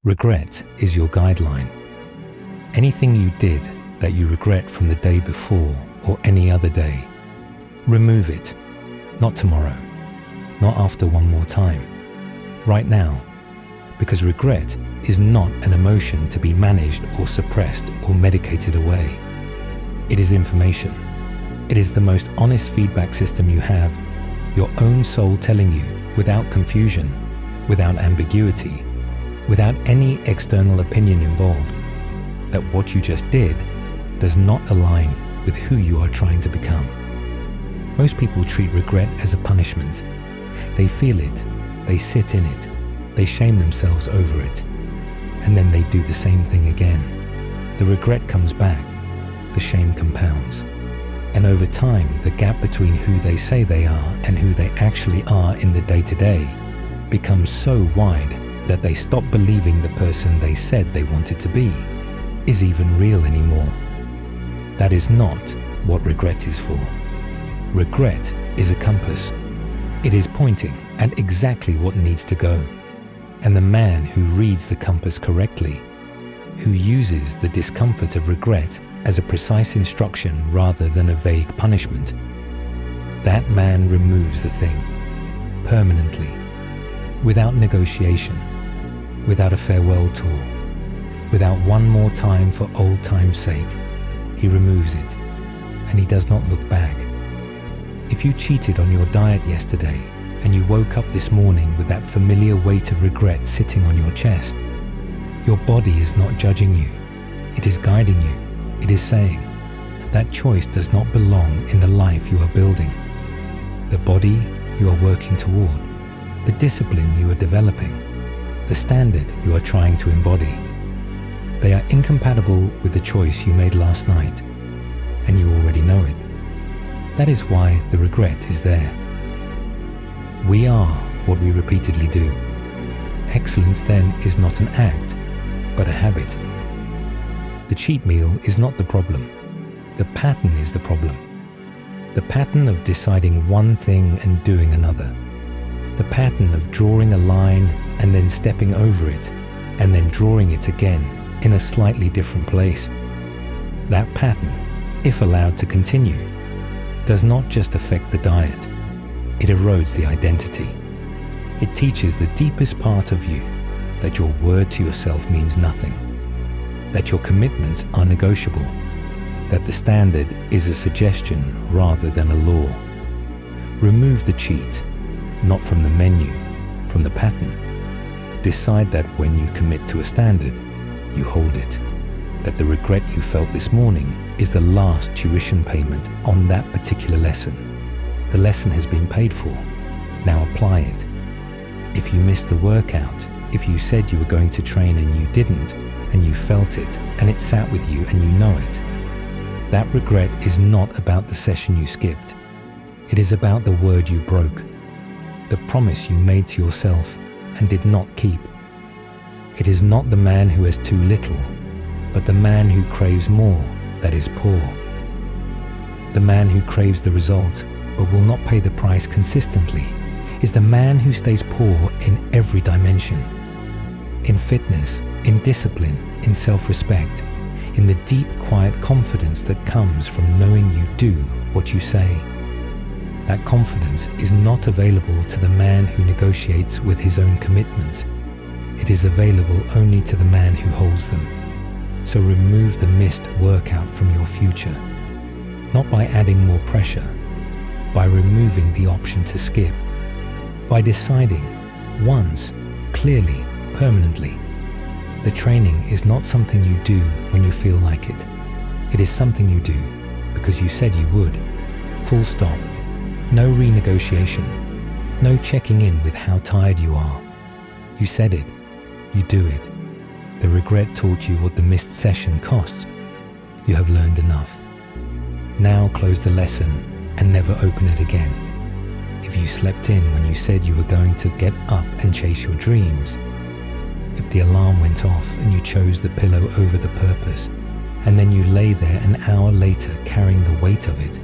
Regret is your guideline. Anything you did that you regret from the day before or any other day, remove it. Not tomorrow, not after one more time, right now, because regret is not an emotion to be managed or suppressed or medicated away. It is information. It is the most honest feedback system you have, your own soul telling you, without confusion, without ambiguity, without any external opinion involved, that what you just did does not align with who you are trying to become. Most people treat regret as a punishment. They feel it, they sit in it, they shame themselves over it, and then they do the same thing again. The regret comes back, the shame compounds, and over time the gap between who they say they are and who they actually are in the day-to-day becomes so wide that they stop believing the person they said they wanted to be is even real anymore. That is not what regret is for. Regret is a compass. It is pointing at exactly what needs to go. And the man who reads the compass correctly, who uses the discomfort of regret as a precise instruction rather than a vague punishment, that man removes the thing permanently, without negotiation, without a farewell tour, without one more time for old time's sake. He removes it, and he does not look back. If you cheated on your diet yesterday, and you woke up this morning with that familiar weight of regret sitting on your chest, your body is not judging you. It is guiding you. It is saying, that choice does not belong in the life you are building. The body you are working toward, the discipline you are developing, the standard you are trying to embody. They are incompatible with the choice you made last night, and you already know it. That is why the regret is there. We are what we repeatedly do. Excellence then is not an act, but a habit. The cheat meal is not the problem. The pattern is the problem. The pattern of deciding one thing and doing another. The pattern of drawing a line and then stepping over it, and then drawing it again in a slightly different place. That pattern, if allowed to continue, does not just affect the diet. It erodes the identity. It teaches the deepest part of you that your word to yourself means nothing, that your commitments are negotiable, that the standard is a suggestion rather than a law. Remove the cheat, not from the menu, from the pattern. Decide that when you commit to a standard, you hold it, that the regret you felt this morning is the last tuition payment on that particular lesson. The lesson has been paid for. Now apply it. If you missed the workout, if you said you were going to train and you didn't, and you felt it, and it sat with you and you know it, that regret is not about the session you skipped. It is about the word you broke, the promise you made to yourself and did not keep. It is not the man who has too little, but the man who craves more that is poor. The man who craves the result but will not pay the price consistently is the man who stays poor in every dimension. In fitness, in discipline, in self-respect, in the deep, quiet confidence that comes from knowing you do what you say. That confidence is not available to the man who negotiates with his own commitments. It is available only to the man who holds them. So remove the missed workout from your future, not by adding more pressure, by removing the option to skip, by deciding once, clearly, permanently. The training is not something you do when you feel like it. It is something you do because you said you would. Full stop. No renegotiation. No checking in with how tired you are. You said it. You do it. The regret taught you what the missed session costs. You have learned enough. Now close the lesson and never open it again. If you slept in when you said you were going to get up and chase your dreams, if the alarm went off and you chose the pillow over the purpose, and then you lay there an hour later carrying the weight of it,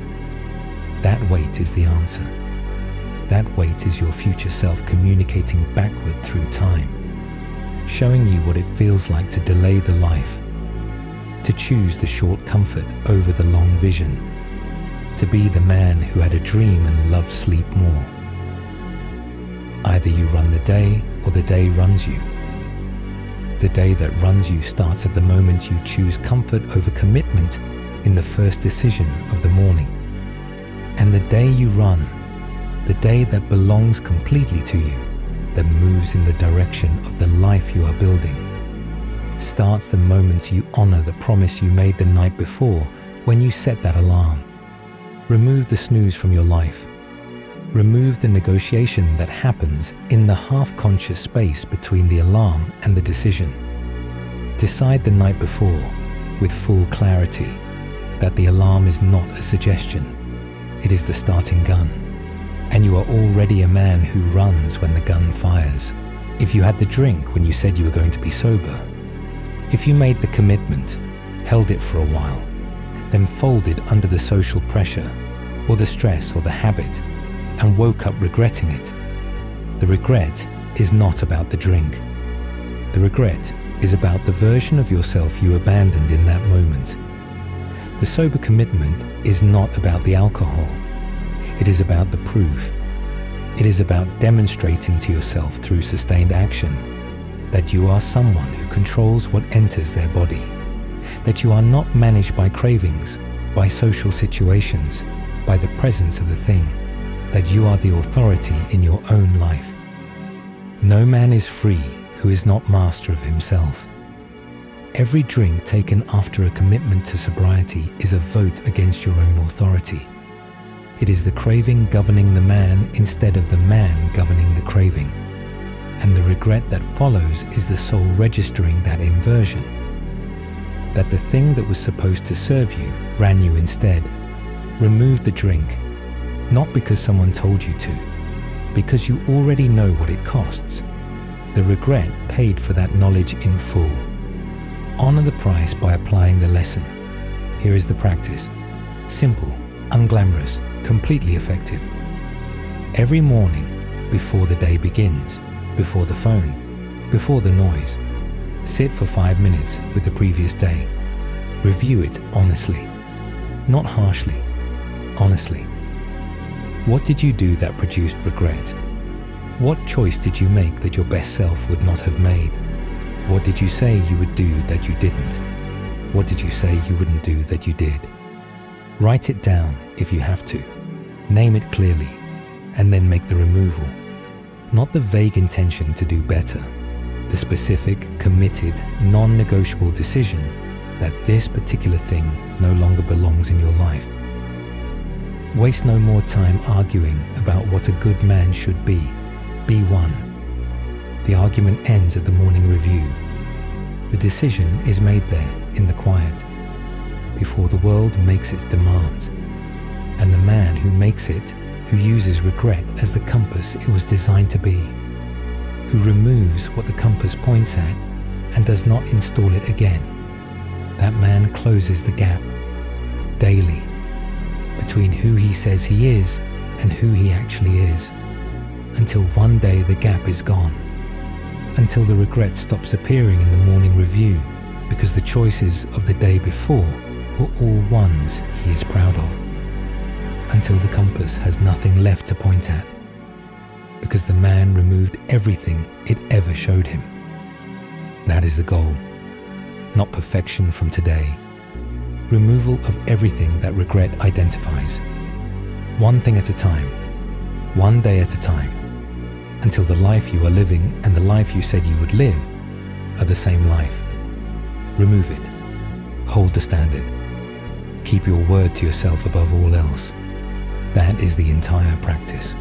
that weight is the answer. That weight is your future self communicating backward through time, showing you what it feels like to delay the life, to choose the short comfort over the long vision, to be the man who had a dream and loved sleep more. Either you run the day or the day runs you. The day that runs you starts at the moment you choose comfort over commitment in the first decision of the morning. And the day you run, the day that belongs completely to you, that moves in the direction of the life you are building, starts the moment you honor the promise you made the night before when you set that alarm. Remove the snooze from your life. Remove the negotiation that happens in the half-conscious space between the alarm and the decision. Decide the night before, with full clarity, that the alarm is not a suggestion. It is the starting gun. And you are already a man who runs when the gun fires. If you had the drink when you said you were going to be sober, if you made the commitment, held it for a while, then folded under the social pressure or the stress or the habit and woke up regretting it, the regret is not about the drink. The regret is about the version of yourself you abandoned in that moment. The sober commitment is not about the alcohol. It is about the proof. It is about demonstrating to yourself through sustained action that you are someone who controls what enters their body, that you are not managed by cravings, by social situations, by the presence of the thing, that you are the authority in your own life. No man is free who is not master of himself. Every drink taken after a commitment to sobriety is a vote against your own authority. It is the craving governing the man instead of the man governing the craving. And the regret that follows is the soul registering that inversion. That the thing that was supposed to serve you ran you instead. Remove the drink, not because someone told you to, because you already know what it costs. The regret paid for that knowledge in full. Honor the price by applying the lesson. Here is the practice. Simple, unglamorous, completely effective. Every morning, before the day begins, before the phone, before the noise, sit for 5 minutes with the previous day. Review it honestly, not harshly, honestly. What did you do that produced regret? What choice did you make that your best self would not have made? What did you say you would do that you didn't? What did you say you wouldn't do that you did? Write it down if you have to. Name it clearly, and then make the removal. Not the vague intention to do better, the specific, committed, non-negotiable decision that this particular thing no longer belongs in your life. Waste no more time arguing about what a good man should be. Be one. The argument ends at the morning review. The decision is made there in the quiet, before the world makes its demands. And the man who makes it, who uses regret as the compass it was designed to be, who removes what the compass points at and does not install it again, that man closes the gap daily between who he says he is and who he actually is, until one day the gap is gone, until the regret stops appearing in the morning review because the choices of the day before were all ones he is proud of, until the compass has nothing left to point at, because the man removed everything it ever showed him. That is the goal, not perfection from today. Removal of everything that regret identifies. One thing at a time, one day at a time, until the life you are living and the life you said you would live are the same life. Remove it. Hold the standard. Keep your word to yourself above all else. That is the entire practice.